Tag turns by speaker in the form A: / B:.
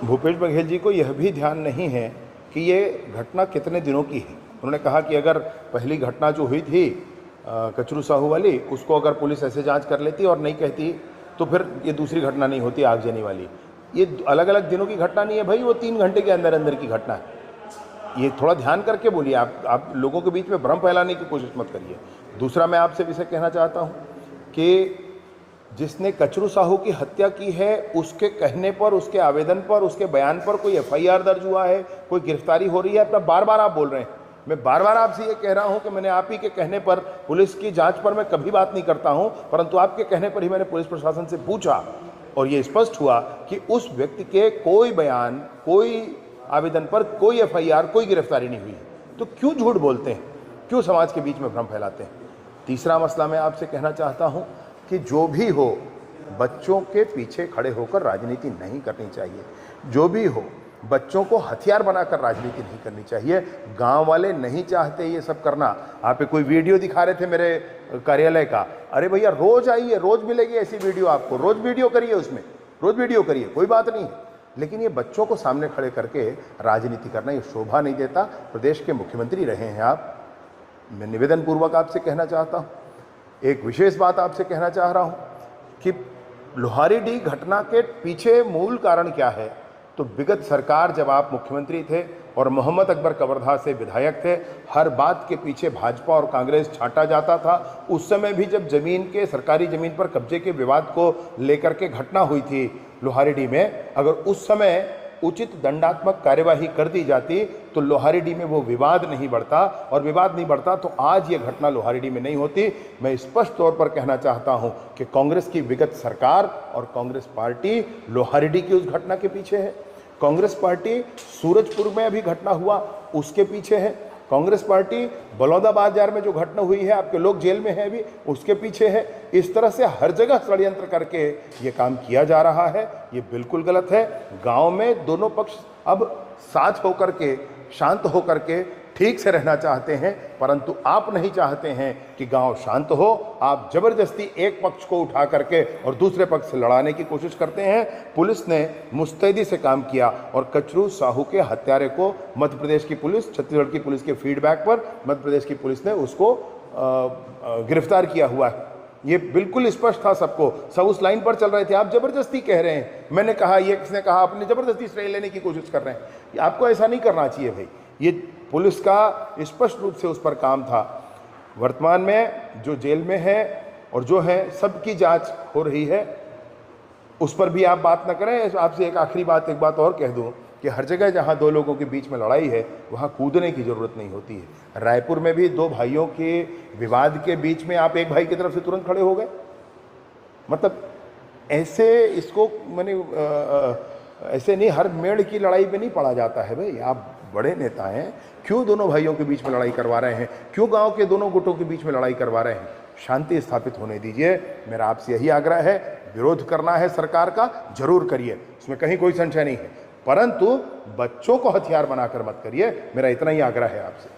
A: भूपेश बघेल जी को यह भी ध्यान नहीं है कि ये घटना कितने दिनों की है। उन्होंने कहा कि अगर पहली घटना जो हुई थी कचरू साहू वाली, उसको अगर पुलिस ऐसे जांच कर लेती और नहीं कहती तो फिर ये दूसरी घटना नहीं होती आगजनी वाली। ये अलग अलग दिनों की घटना नहीं है भाई, वो 3 घंटे के अंदर अंदर की घटना है। ये थोड़ा ध्यान करके बोलिए, आप लोगों के बीच में भ्रम फैलाने की कोशिश मत करिए। दूसरा, मैं आपसे विषय कहना चाहता हूँ कि जिसने कचरू साहू की हत्या की है, उसके कहने पर, उसके आवेदन पर, उसके बयान पर कोई एफआईआर दर्ज हुआ है, कोई गिरफ्तारी हो रही है? अपना बार बार आप बोल रहे हैं। मैं बार बार आपसे ये कह रहा हूं कि मैंने आप ही के कहने पर, पुलिस की जांच पर मैं कभी बात नहीं करता हूं, परंतु आपके कहने पर ही मैंने पुलिस प्रशासन से पूछा और ये स्पष्ट हुआ कि उस व्यक्ति के कोई बयान, कोई आवेदन पर कोई एफआईआर, कोई गिरफ्तारी नहीं हुई। तो क्यों झूठ बोलते हैं, क्यों समाज के बीच में भ्रम फैलाते हैं? तीसरा मसला मैं आपसे कहना चाहता हूं कि जो भी हो, बच्चों के पीछे खड़े होकर राजनीति नहीं करनी चाहिए। जो भी हो, बच्चों को हथियार बनाकर राजनीति नहीं करनी चाहिए। गांव वाले नहीं चाहते ये सब करना। आप कोई वीडियो दिखा रहे थे मेरे कार्यालय का, अरे भैया रोज आइए, रोज मिलेगी ऐसी वीडियो आपको, रोज वीडियो करिए, उसमें रोज वीडियो करिए, कोई बात नहीं। लेकिन ये बच्चों को सामने खड़े करके राजनीति करना ये शोभा नहीं देता। प्रदेश के मुख्यमंत्री रहे हैं आप। मैं निवेदन पूर्वक आपसे कहना चाहता हूँ, एक विशेष बात आपसे कहना चाह रहा हूँ कि लोहारीडीह घटना के पीछे मूल कारण क्या है। तो विगत सरकार, जब आप मुख्यमंत्री थे और मोहम्मद अकबर कवर्धा से विधायक थे, हर बात के पीछे भाजपा और कांग्रेस छांटा जाता था। उस समय भी जब जमीन के, सरकारी जमीन पर कब्जे के विवाद को लेकर के घटना हुई थी लोहारीडीह में, अगर उस समय उचित दंडात्मक कार्यवाही कर दी जाती तो लोहारीडीह में वो विवाद नहीं बढ़ता, और विवाद नहीं बढ़ता तो आज ये घटना लोहारीडीह में नहीं होती। मैं स्पष्ट तौर पर कहना चाहता हूं कि कांग्रेस की विगत सरकार और कांग्रेस पार्टी लोहारीडीह की उस घटना के पीछे है। कांग्रेस पार्टी सूरजपुर में अभी घटना हुआ उसके पीछे है। कांग्रेस पार्टी बलौदा बाजार में जो घटना हुई है, आपके लोग जेल में हैं अभी, उसके पीछे है। इस तरह से हर जगह षड्यंत्र करके ये काम किया जा रहा है, ये बिल्कुल गलत है। गांव में दोनों पक्ष अब साथ होकर के, शांत होकर के ठीक से रहना चाहते हैं, परंतु आप नहीं चाहते हैं कि गांव शांत हो। आप जबरदस्ती एक पक्ष को उठा करके और दूसरे पक्ष से लड़ाने की कोशिश करते हैं। पुलिस ने मुस्तैदी से काम किया और कचरू साहू के हत्यारे को मध्य प्रदेश की पुलिस, छत्तीसगढ़ की पुलिस के फीडबैक पर मध्य प्रदेश की पुलिस ने उसको गिरफ्तार किया हुआ है। ये बिल्कुल स्पष्ट था सबको, सब उस लाइन पर चल रहे थे। आप जबरदस्ती कह रहे हैं, मैंने कहा, ये किसने कहा, अपने जबरदस्ती श्रेय लेने की कोशिश कर रहे हैं। आपको ऐसा नहीं करना चाहिए भाई। ये पुलिस का स्पष्ट रूप से उस पर काम था। वर्तमान में जो जेल में है और जो है, सबकी जांच हो रही है, उस पर भी आप बात न करें। आपसे एक आखिरी बात, एक बात और कह दूं कि हर जगह जहां दो लोगों के बीच में लड़ाई है, वहां कूदने की जरूरत नहीं होती है। रायपुर में भी दो भाइयों के विवाद के बीच में आप एक भाई की तरफ से तुरंत खड़े हो गए। मतलब ऐसे इसको मैंने ऐसे नहीं, हर मेड़ की लड़ाई में नहीं पड़ा जाता है भाई। आप बड़े नेता हैं, क्यों दोनों भाइयों के बीच में लड़ाई करवा रहे हैं? क्यों गांव के दोनों गुटों के बीच में लड़ाई करवा रहे हैं? शांति स्थापित होने दीजिए। मेरा आपसे यही आग्रह है। विरोध करना है सरकार का, जरूर करिए, उसमें कहीं कोई संशय नहीं है, परंतु बच्चों को हथियार बनाकर मत करिए। मेरा इतना ही आग्रह है आपसे।